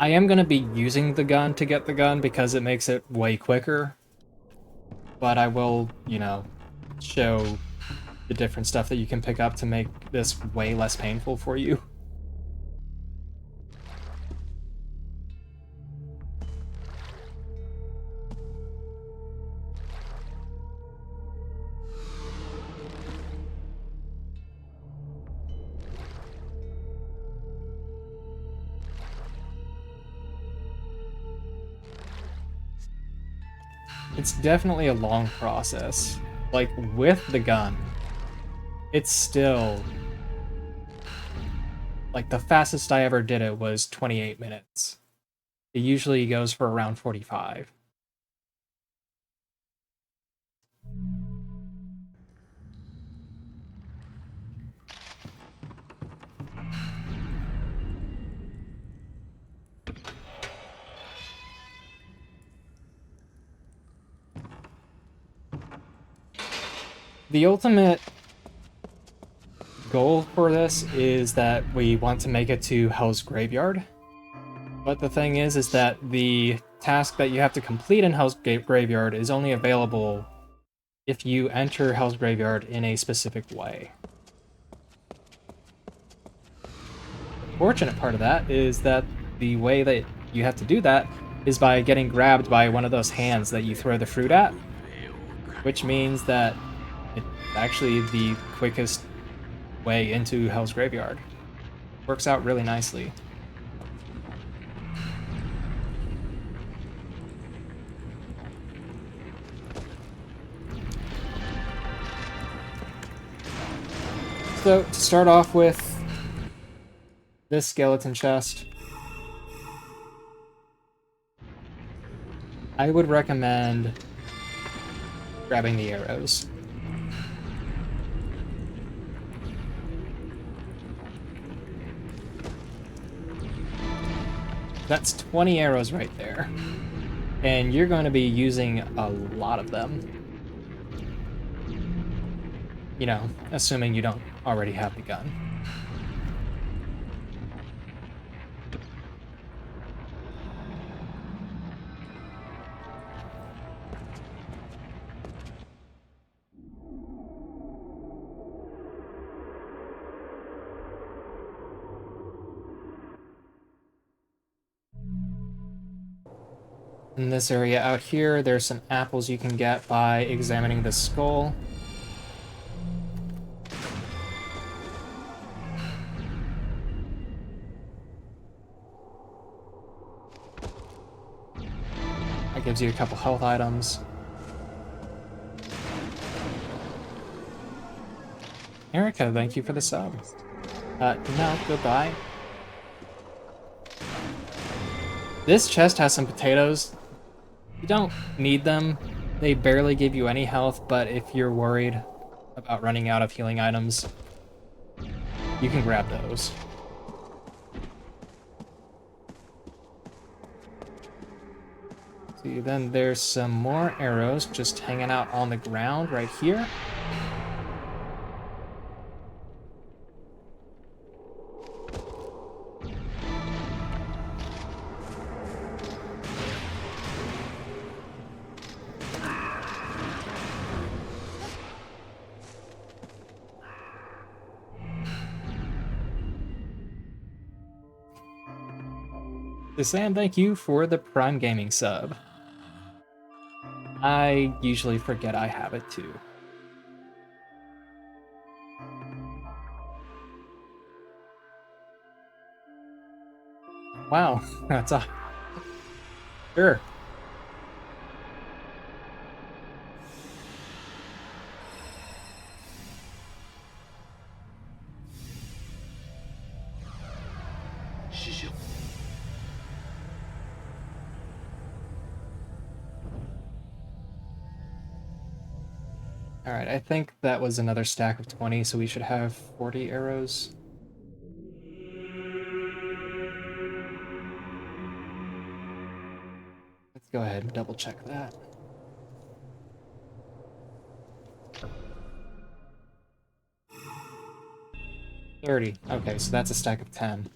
I am going to be using the gun to get the gun because it makes it way quicker, but I will, show the different stuff that you can pick up to make this way less painful for you. It's definitely a long process. Like, with the gun, it's still... Like, the fastest I ever did it was 28 minutes. It usually goes for around 45. The ultimate goal for this is that we want to make it to Hell's Graveyard. But the thing is that the task that you have to complete in Hell's Graveyard is only available if you enter Hell's Graveyard in a specific way. The fortunate part of that is that the way that you have to do that is by getting grabbed by one of those hands that you throw the fruit at, which means that it's actually the quickest way into Hell's Graveyard. Works out really nicely. So, to start off with this skeleton chest, I would recommend grabbing the arrows. That's 20 arrows right there. And you're going to be using a lot of them. You know, assuming you don't already have the gun. In this area out here, there's some apples you can get by examining the skull. That gives you a couple health items. Erica, thank you for the sub. No, goodbye. This chest has some potatoes. You don't need them. They barely give you any health, but if you're worried about running out of healing items, you can grab those. See, then there's some more arrows just hanging out on the ground right here. Sam, thank you for the Prime Gaming sub. I usually forget I have it too. Wow, that's a... Sure. Alright, I think that was another stack of 20, so we should have 40 arrows. Let's go ahead and double check that. 30. Okay, so that's a stack of 10.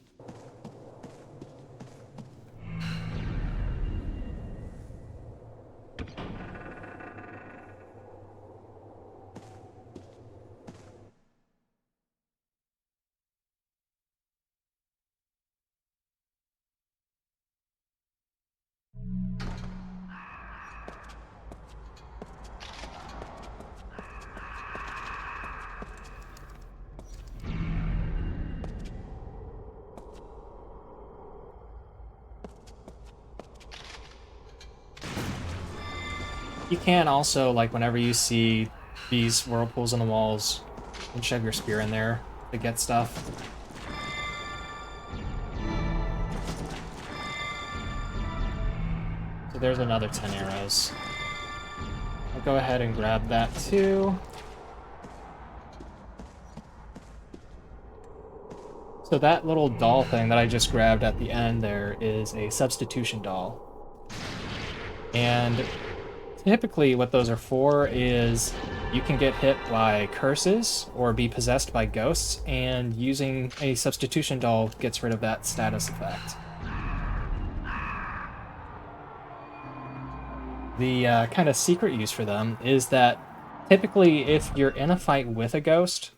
You can also, like, whenever you see these whirlpools on the walls, you can shove your spear in there to get stuff. So there's another 10 arrows. I'll go ahead and grab that too. So that little doll thing that I just grabbed at the end there is a substitution doll. And typically what those are for is you can get hit by curses or be possessed by ghosts, and using a substitution doll gets rid of that status effect. The kind of secret use for them is that typically if you're in a fight with a ghost,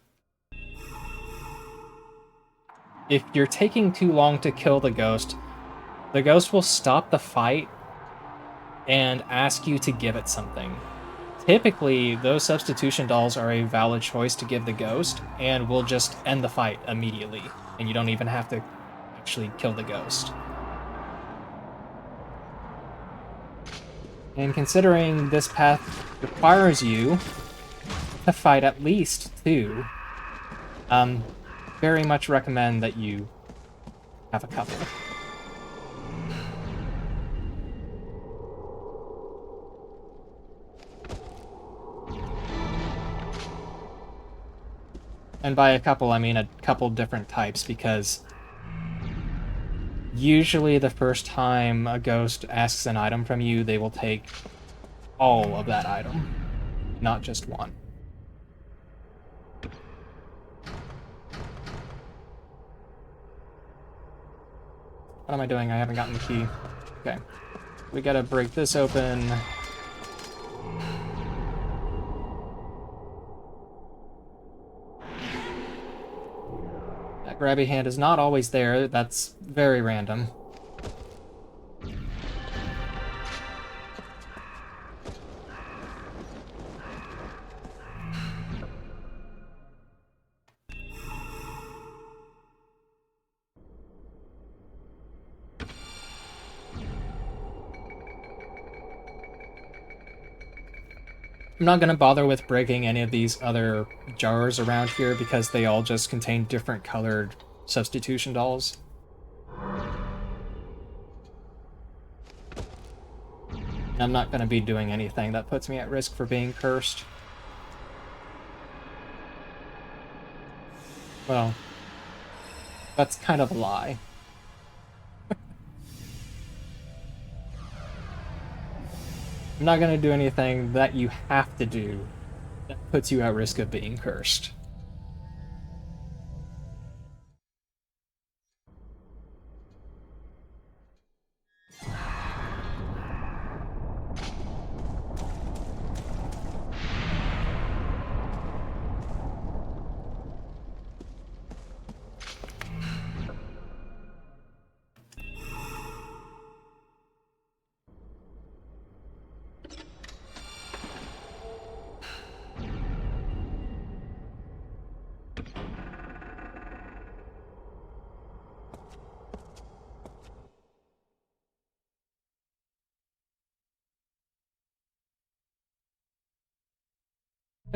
if you're taking too long to kill the ghost will stop the fight and ask you to give it something. Typically, those substitution dolls are a valid choice to give the ghost, and will just end the fight immediately, and you don't even have to actually kill the ghost. And considering this path requires you to fight at least 2, very much recommend that you have a couple. And by a couple, I mean a couple different types, because usually the first time a ghost asks an item from you, they will take all of that item, not just one. What am I doing? I haven't gotten the key. Okay. We gotta break this open. That grabby hand is not always there. That's very random. I'm not going to bother with breaking any of these other jars around here because they all just contain different colored substitution dolls. I'm not going to be doing anything that puts me at risk for being cursed. Well, that's kind of a lie. I'm not going to do anything that you have to do that puts you at risk of being cursed.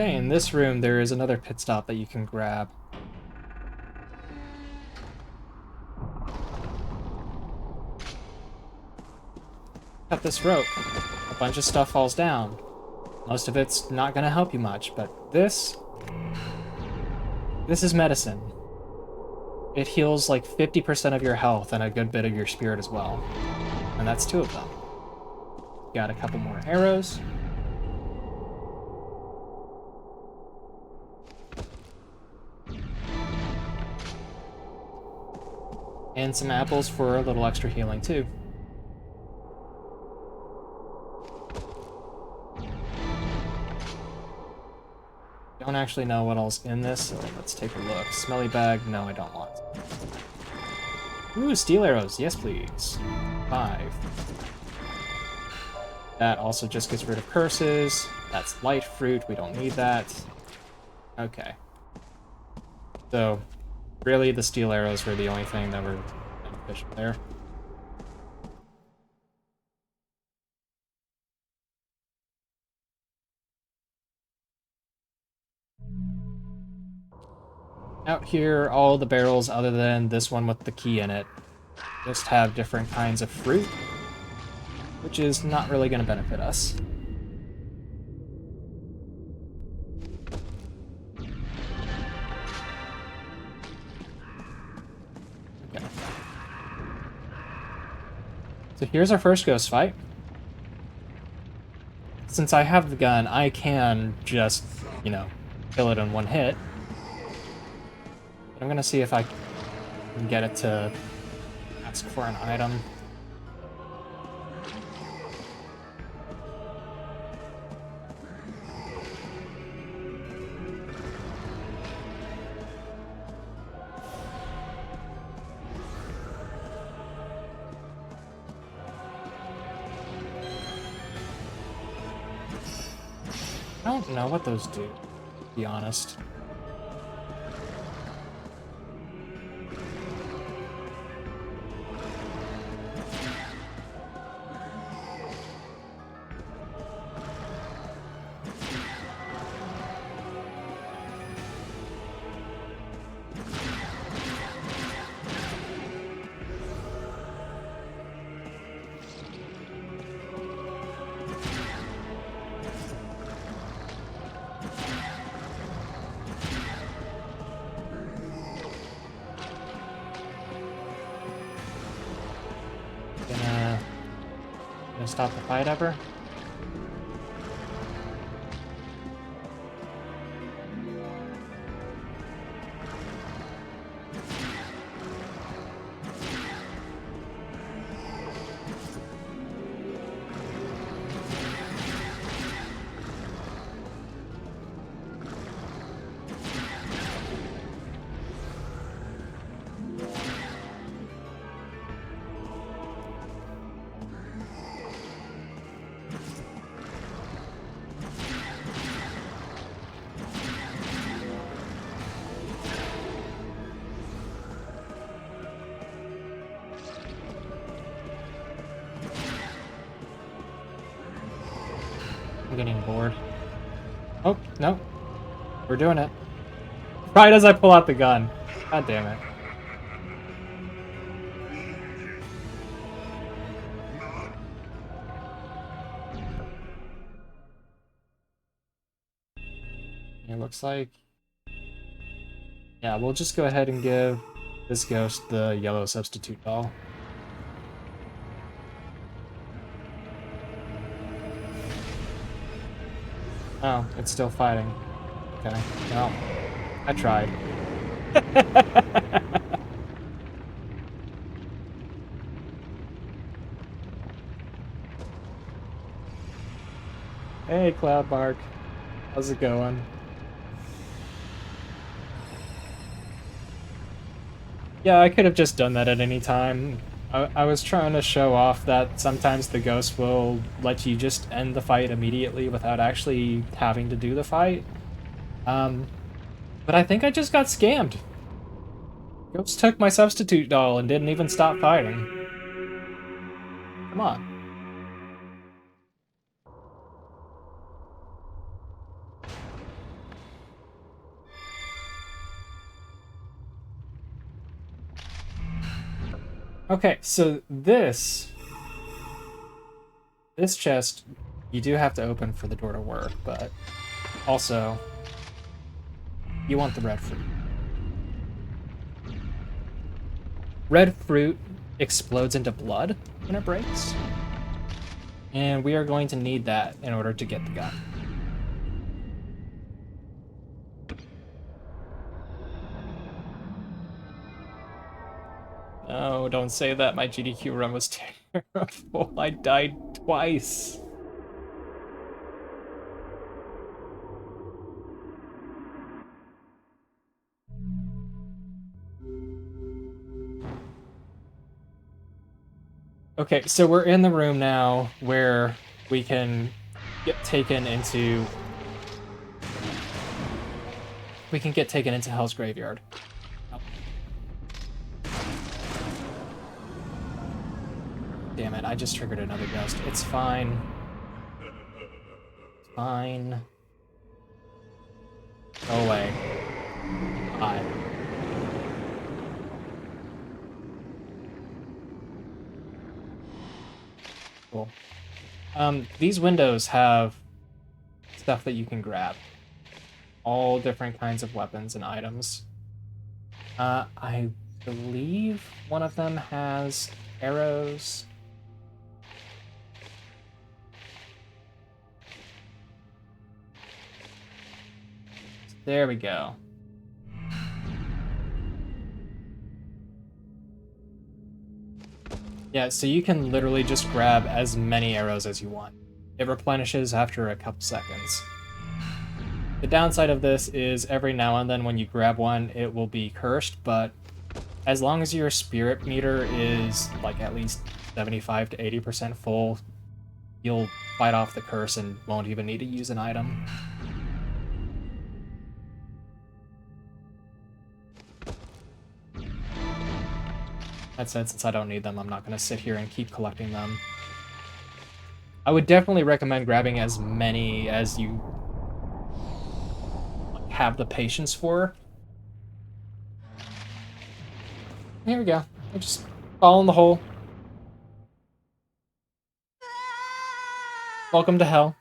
Okay, in this room there is another pit stop that you can grab. Cut this rope. A bunch of stuff falls down. Most of it's not going to help you much, but this is medicine. It heals like 50% of your health and a good bit of your spirit as well. And that's 2 of them. Got a couple more arrows. And some apples for a little extra healing too. Don't actually know what else in this, so let's take a look. Smelly bag, no, I don't want. Ooh, steel arrows, yes please. 5. That also just gets rid of curses. That's light fruit. We don't need that. Okay. So, really, the steel arrows were the only thing that were beneficial there. Out here, all the barrels other than this one with the key in it just have different kinds of fruit, which is not really going to benefit us. Okay. So here's our first ghost fight. Since I have the gun, I can just, you know, kill it in one hit. But I'm gonna see if I can get it to ask for an item. I don't know what those do, to be honest. Gonna stop the fight ever? I'm getting bored. Oh, no. We're doing it. Right as I pull out the gun. God damn it. It looks like... Yeah, we'll just go ahead and give this ghost the yellow substitute doll. Oh, it's still fighting. Okay, well, I tried. Hey, Cloudbark. How's it going? Yeah, I could have just done that at any time. I was trying to show off that sometimes the ghost will let you just end the fight immediately without actually having to do the fight. But I think I just got scammed. Ghost took my substitute doll and didn't even stop fighting. Come on. Okay, so this chest you do have to open for the door to work, but also you want the red fruit. Red fruit explodes into blood when it breaks, and we are going to need that in order to get the gun. No, don't say that. My GDQ run was terrible. I died twice. Okay, so we're in the room now where we can get taken into Hell's Graveyard. Oh. Damn it, I just triggered another ghost. It's fine. It's fine. Go away. Bye. Cool. These windows have stuff that you can grab. All different kinds of weapons and items. I believe one of them has arrows. There we go. Yeah, so you can literally just grab as many arrows as you want. It replenishes after a couple seconds. The downside of this is every now and then when you grab one, it will be cursed, but as long as your spirit meter is like at least 75 to 80% full, you'll fight off the curse and won't even need to use an item. That said, since I don't need them, I'm not going to sit here and keep collecting them. I would definitely recommend grabbing as many as you have the patience for. Here we go. I just fall in the hole. Welcome to hell.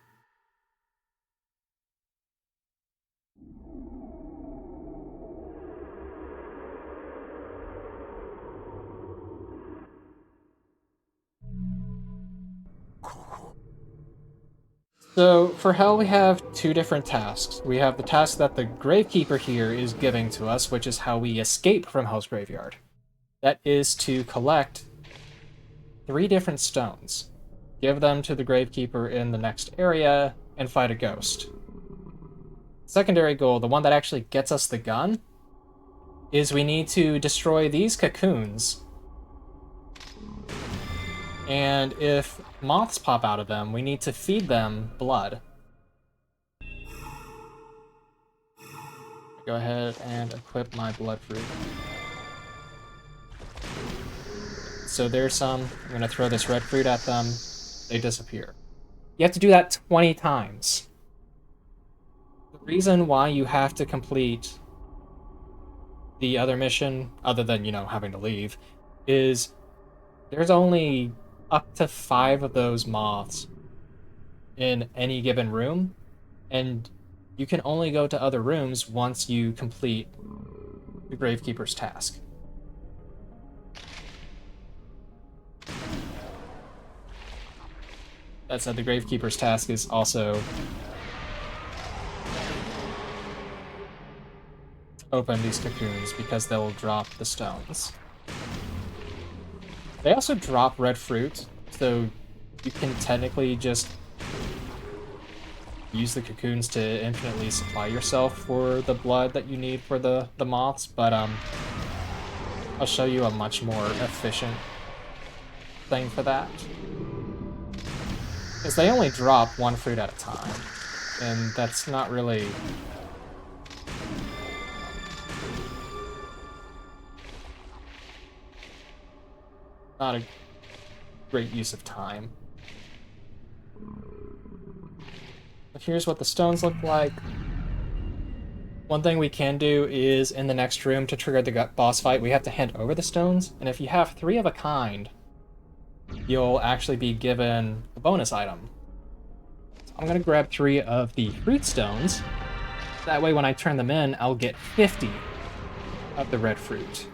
So, for Hell, we have two different tasks. We have the task that the Gravekeeper here is giving to us, which is how we escape from Hell's Graveyard. That is to collect 3 different stones, give them to the Gravekeeper in the next area, and fight a ghost. Secondary goal, the one that actually gets us the gun, is we need to destroy these cocoons. And if moths pop out of them, we need to feed them blood. Go ahead and equip my blood fruit. So there's some. I'm going to throw this red fruit at them. They disappear. You have to do that 20 times. The reason why you have to complete the other mission, other than, having to leave, is there's only up to 5 of those moths in any given room, and you can only go to other rooms once you complete the Gravekeeper's task. That said, the Gravekeeper's task is also to open these cocoons because they'll drop the stones. They also drop red fruit, so you can technically just use the cocoons to infinitely supply yourself for the blood that you need for the moths, but I'll show you a much more efficient thing for that. Because they only drop 1 fruit at a time, and that's not really... not a great use of time. But here's what the stones look like. One thing we can do is, in the next room, to trigger the boss fight, we have to hand over the stones, and if you have 3 of a kind, you'll actually be given a bonus item. So I'm going to grab 3 of the fruit stones. That way when I turn them in, I'll get 50 of the red fruit.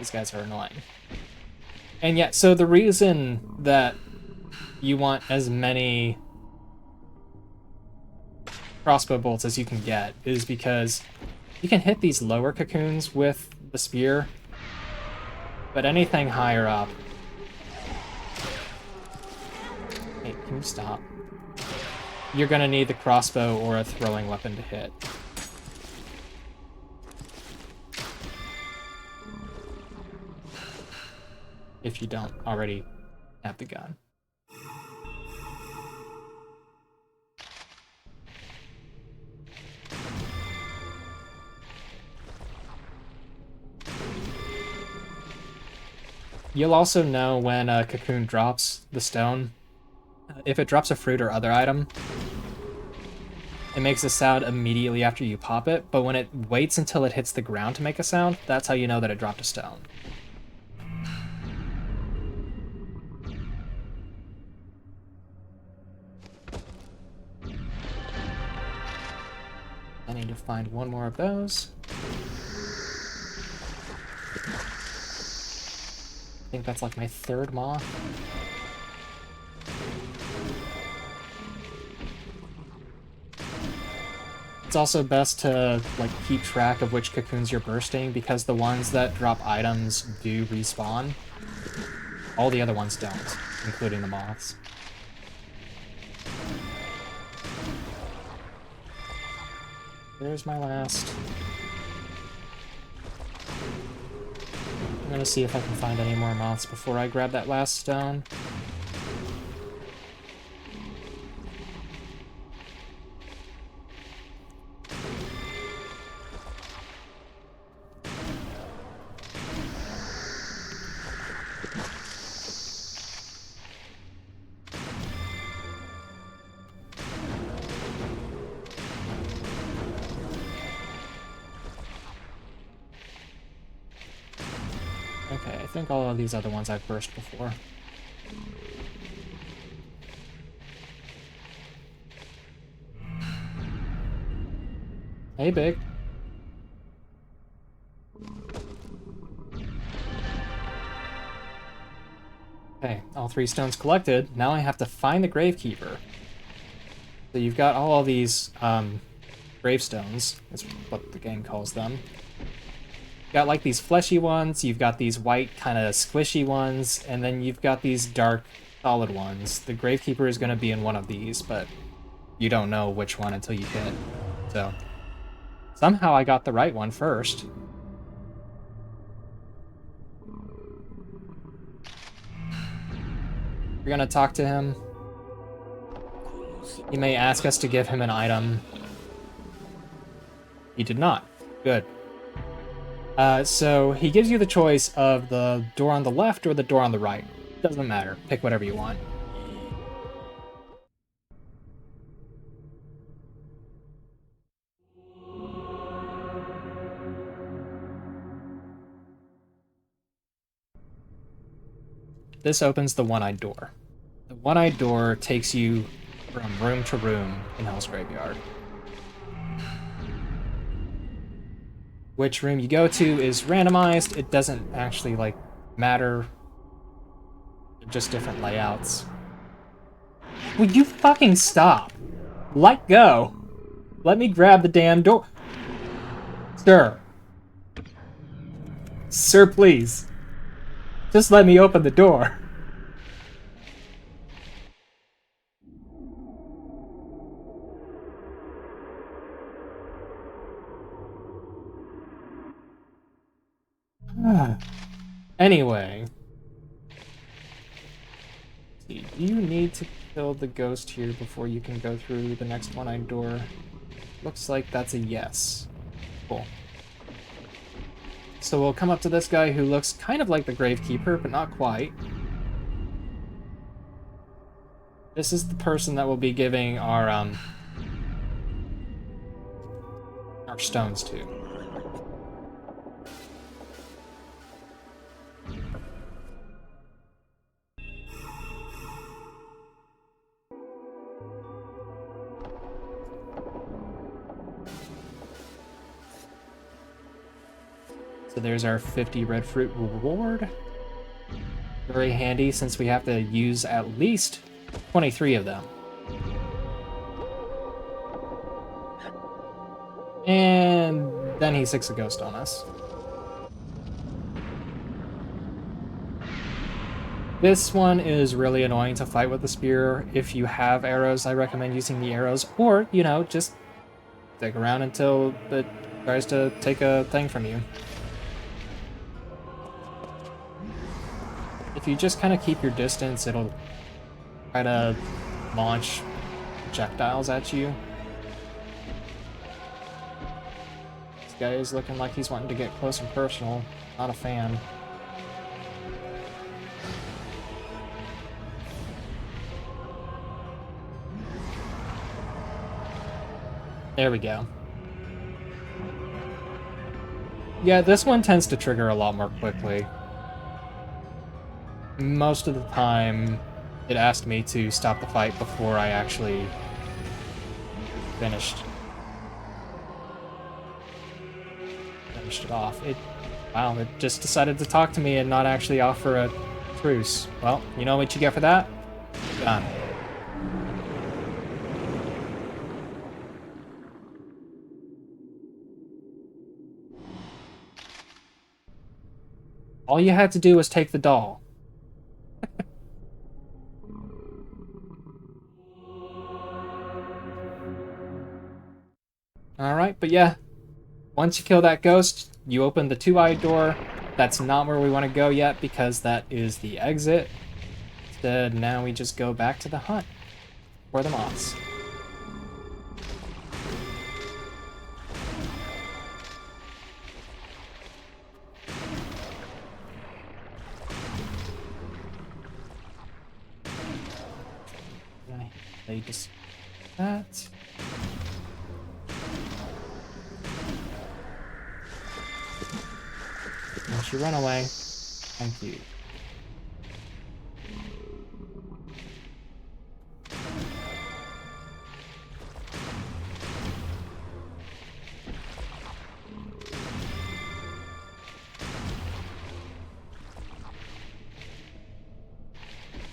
These guys are annoying. And yeah, so the reason that you want as many crossbow bolts as you can get is because you can hit these lower cocoons with the spear, but anything higher up... Hey, can you stop? You're gonna need the crossbow or a throwing weapon to hit. If you don't already have the gun. You'll also know when a Cocoon drops the stone. If it drops a fruit or other item, it makes a sound immediately after you pop it, but when it waits until it hits the ground to make a sound, that's how you know that it dropped a stone. I need to find one more of those. I think that's like my third moth. It's also best to like keep track of which cocoons you're bursting, because the ones that drop items do respawn. All the other ones don't, including the moths. There's my last. I'm gonna see if I can find any more moths before I grab that last stone. Okay, I think all of these other ones I've burst before. Hey, Big. Okay, all 3 stones collected. Now I have to find the Gravekeeper. So you've got all of these gravestones, is what the game calls them. You've got like these fleshy ones, you've got these white kind of squishy ones, and then you've got these dark solid ones. The Gravekeeper is going to be in one of these, but you don't know which one until you hit. So somehow I got the right one first. We're gonna talk to him. He may ask us to give him an item. He did not. Good. So he gives you the choice of the door on the left or the door on the right. Doesn't matter. Pick whatever you want. This opens the one-eyed door. The one-eyed door takes you from room to room in Hell's Graveyard. Which room you go to is randomized. It doesn't actually, like, matter. They're just different layouts. Will you fucking stop? Let go. Let me grab the damn door. Sir. Sir, please. Just let me open the door. Anyway. Do you need to kill the ghost here before you can go through the next one-eyed door? Looks like that's a yes. Cool. So we'll come up to this guy who looks kind of like the Gravekeeper, but not quite. This is the person that we'll be giving our stones to. So there's our 50 red fruit reward. Very handy since we have to use at least 23 of them. And then he sicks a ghost on us. This one is really annoying to fight with the spear. If you have arrows, I recommend using the arrows, or, you know, just stick around until it tries to take a thing from you. If you just kind of keep your distance, it'll try to launch projectiles at you. This guy is looking like he's wanting to get close and personal. Not a fan. There we go. Yeah, this one tends to trigger a lot more quickly. Most of the time, it asked me to stop the fight before I actually finished it off. Wow, it just decided to talk to me and not actually offer a truce. Well, you know what you get for that? Done. All you had to do was take the doll. Alright, but yeah. Once you kill that ghost, you open the two-eyed door. That's not where we want to go yet because that is the exit. Instead, now we just go back to the hunt for the moths. They just that. Don't you run away. Thank you.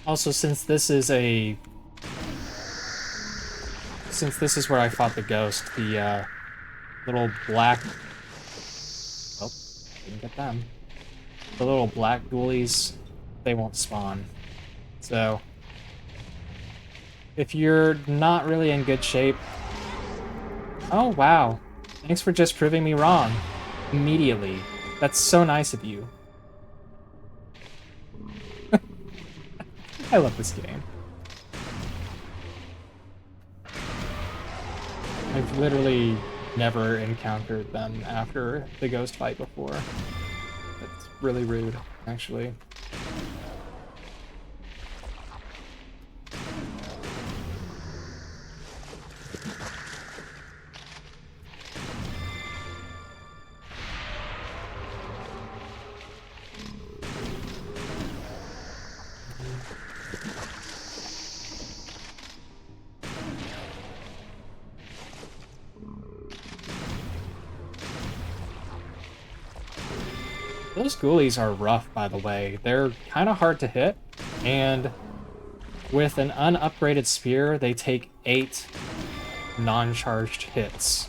Also, since this is where I fought the ghost, the little black... Oh, didn't get them. The little black ghoulies, they won't spawn. So, if you're not really in good shape... Oh, wow. Thanks for just proving me wrong. Immediately. That's so nice of you. I love this game. I've literally never encountered them after the ghost fight before. That's really rude, actually. Those ghoulies are rough, by the way. They're kind of hard to hit, and with an unupgraded spear, they take 8 non-charged hits.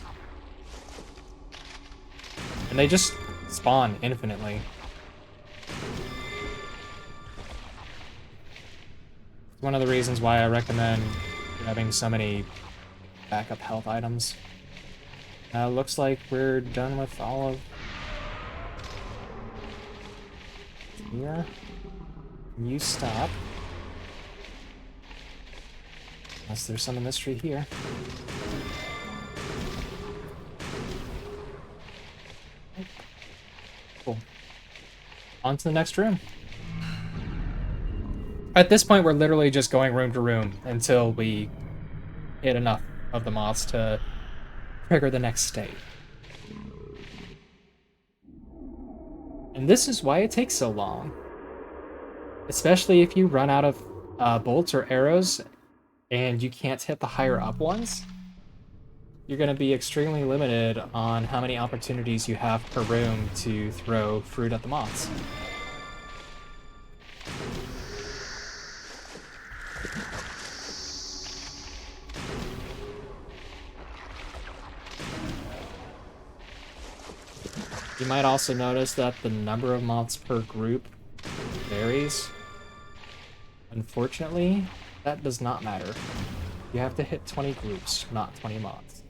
And they just spawn infinitely. It's one of the reasons why I recommend grabbing so many backup health items. Looks like we're done with all of here. You stop. Unless there's some mystery here. Cool. On to the next room. At this point, we're literally just going room to room until we hit enough of the moths to trigger the next state. And this is why it takes so long. Especially if you run out of bolts or arrows and you can't hit the higher up ones, you're going to be extremely limited on how many opportunities you have per room to throw fruit at the moths. You might also notice that the number of moths per group varies. Unfortunately, that does not matter. You have to hit 20 groups, not 20 moths.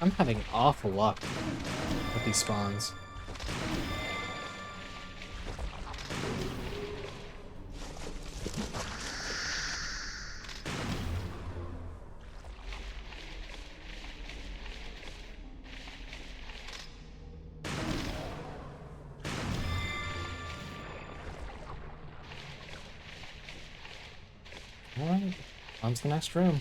I'm having awful luck with these spawns. Alright, on to the next room.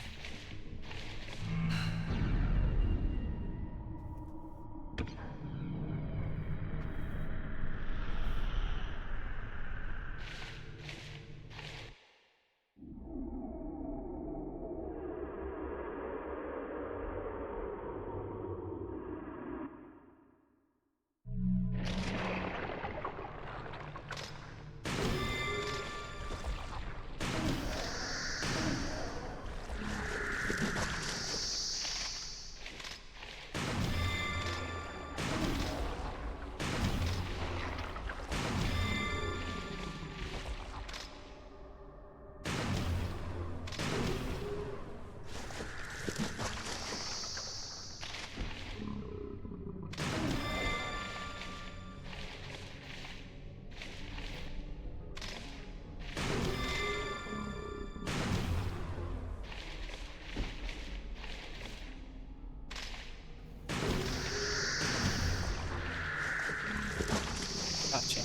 Gotcha.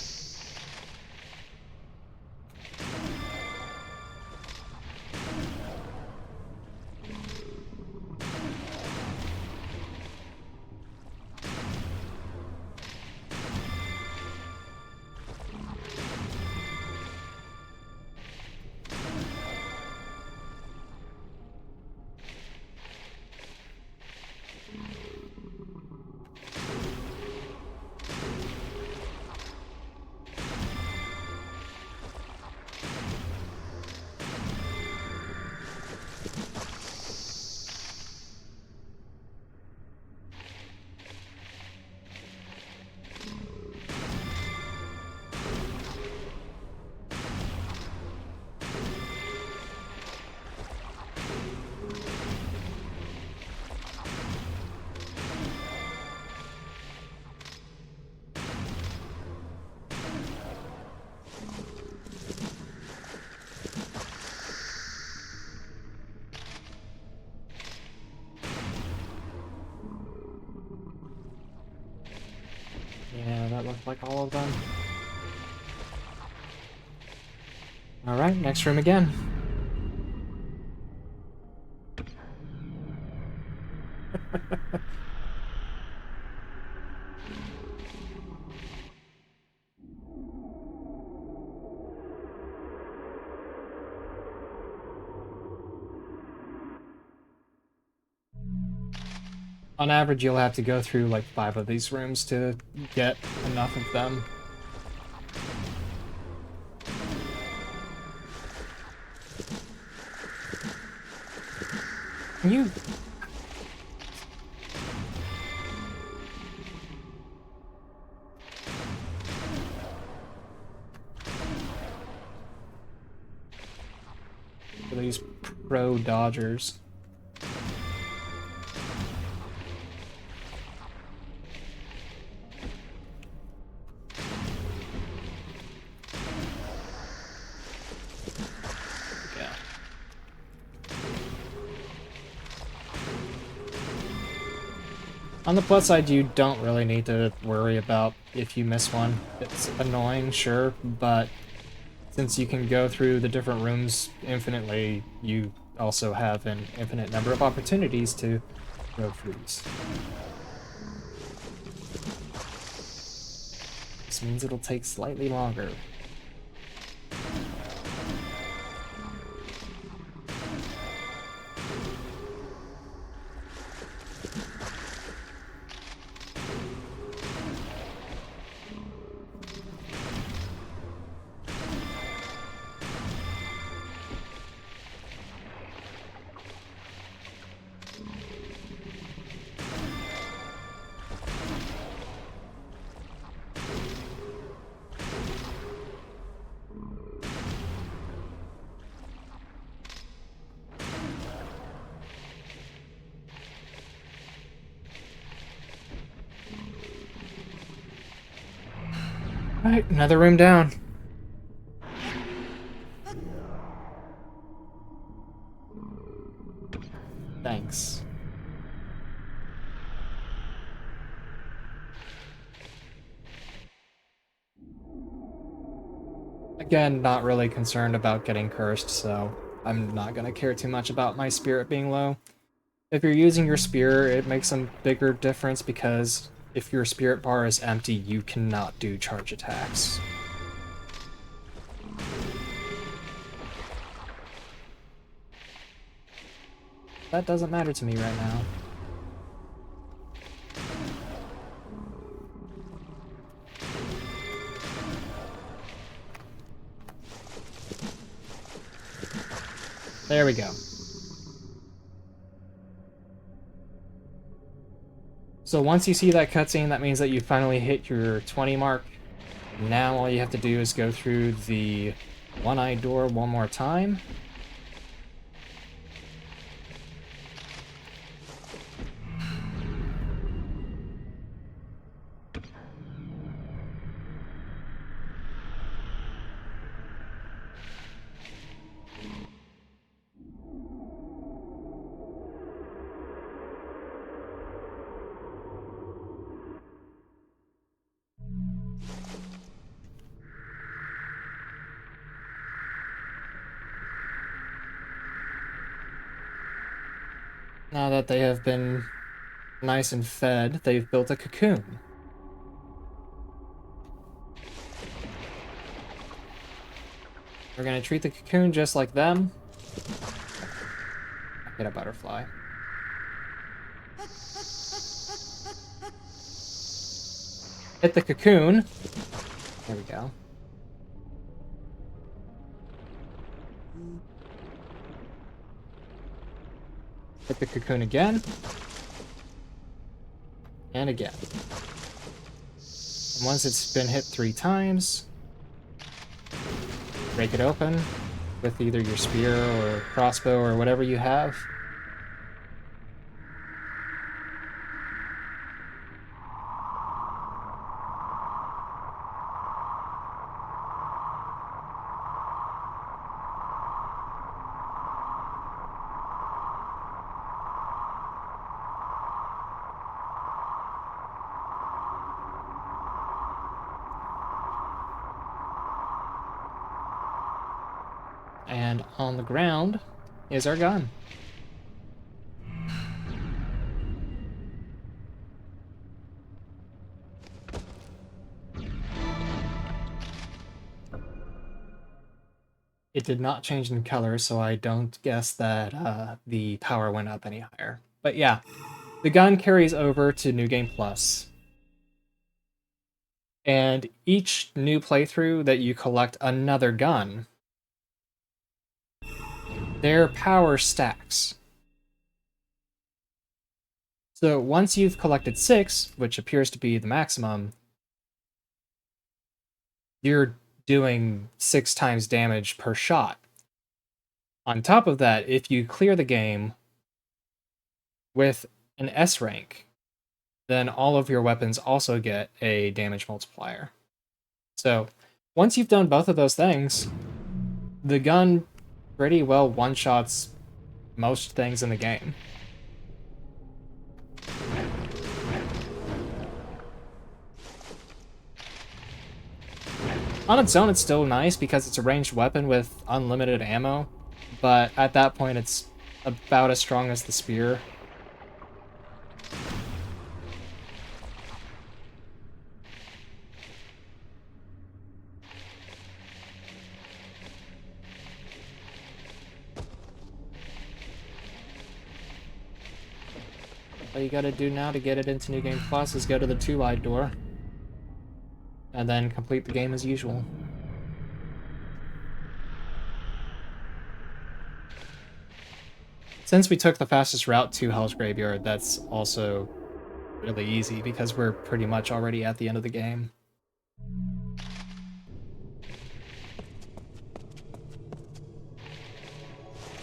Yeah, that looked like all of them. Alright, next room again. On average, you'll have to go through like 5 of these rooms to get enough of them. Can you... For these pro dodgers. Yeah. On the plus side, you don't really need to worry about if you miss one. It's annoying, sure, but since you can go through the different rooms infinitely, you also have an infinite number of opportunities to throw foods. This means it'll take slightly longer. Alright, another room down. Thanks. Again, not really concerned about getting cursed, so I'm not gonna care too much about my spirit being low. If you're using your spear, it makes a bigger difference because if your spirit bar is empty, you cannot do charge attacks. That doesn't matter to me right now. There we go. So once you see that cutscene, that means that you finally hit your 20 mark. Now all you have to do is go through the one-eyed door one more time. Now that they have been nice and fed, they've built a cocoon. We're gonna treat the cocoon just like them. Get a butterfly. Hit the cocoon. There we go. Hit the cocoon again. And again. And once it's been hit 3 times, break it open with either your spear or crossbow or whatever you have. And on the ground is our gun. It did not change in color, so I don't guess that the power went up any higher. But yeah, the gun carries over to New Game Plus. And each new playthrough that you collect another gun, their power stacks. So once you've collected 6, which appears to be the maximum, you're doing 6 times damage per shot. On top of that, if you clear the game with an S rank, then all of your weapons also get a damage multiplier. So once you've done both of those things, the gun pretty well one-shots most things in the game. On its own, it's still nice because it's a ranged weapon with unlimited ammo, but at that point, it's about as strong as the spear. All you gotta do now to get it into New Game Plus is go to the 2-eyed door, and then complete the game as usual. Since we took the fastest route to Hell's Graveyard, that's also really easy because we're pretty much already at the end of the game.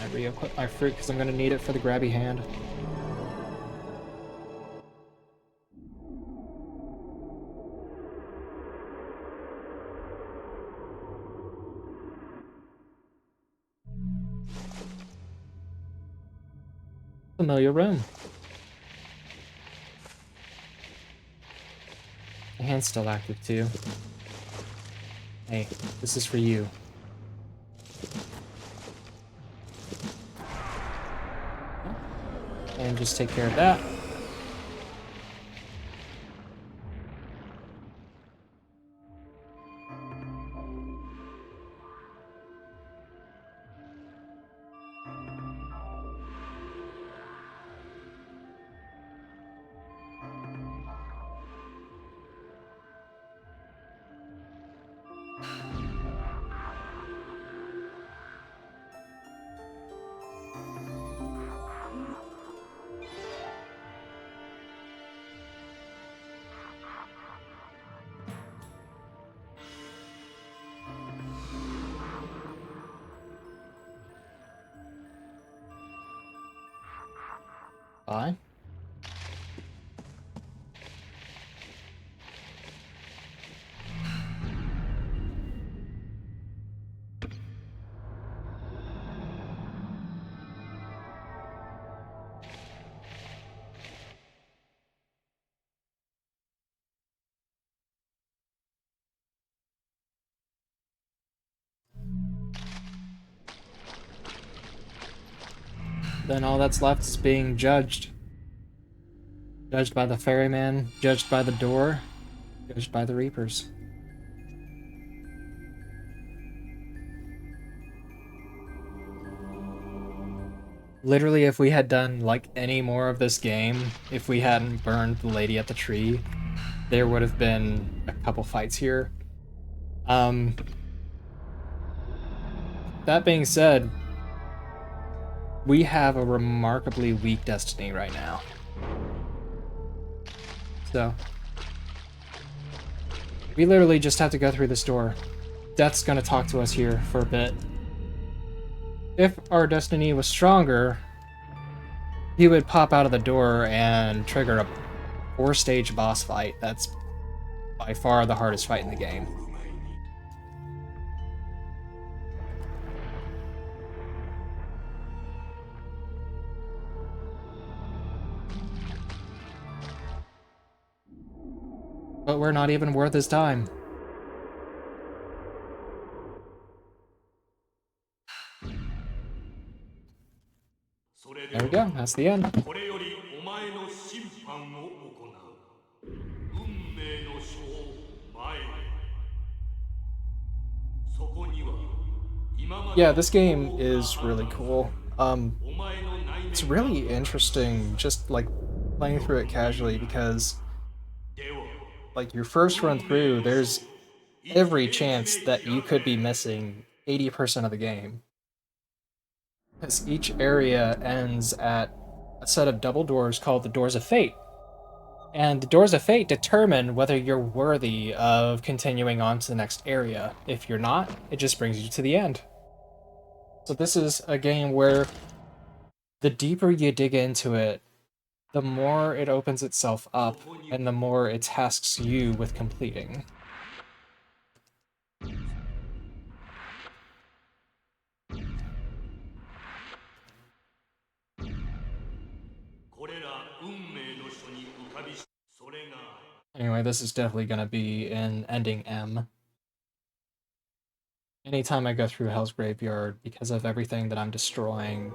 I re-equip my fruit because I'm going to need it for the grabby hand. Familiar room. The hand's still active too. Hey, this is for you. And just take care of that. Fine. Then all that's left is being judged. Judged by the ferryman, judged by the door, judged by the reapers. Literally, if we had done, like, any more of this game, if we hadn't burned the lady at the tree, there would have been a couple fights here. That being said, we have a remarkably weak destiny right now. So, we literally just have to go through this door. Death's gonna talk to us here for a bit. If our destiny was stronger, he would pop out of the door and trigger a 4-stage boss fight. That's by far the hardest fight in the game. But we're not even worth his time. There we go, that's the end. Yeah, this game is really cool. It's really interesting just like playing through it casually because like your first run through, there's every chance that you could be missing 80% of the game. Because each area ends at a set of double doors called the Doors of Fate. And the Doors of Fate determine whether you're worthy of continuing on to the next area. If you're not, it just brings you to the end. So this is a game where the deeper you dig into it, the more it opens itself up, and the more it tasks you with completing. Anyway, this is definitely going to be in ending M. Anytime I go through Hell's Graveyard, because of everything that I'm destroying.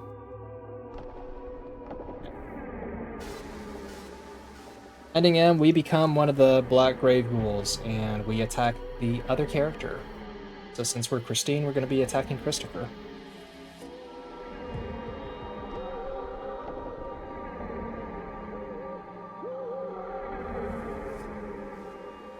Ending M, we become one of the Black Grave Ghouls, and we attack the other character. So since we're Christine, we're going to be attacking Christopher.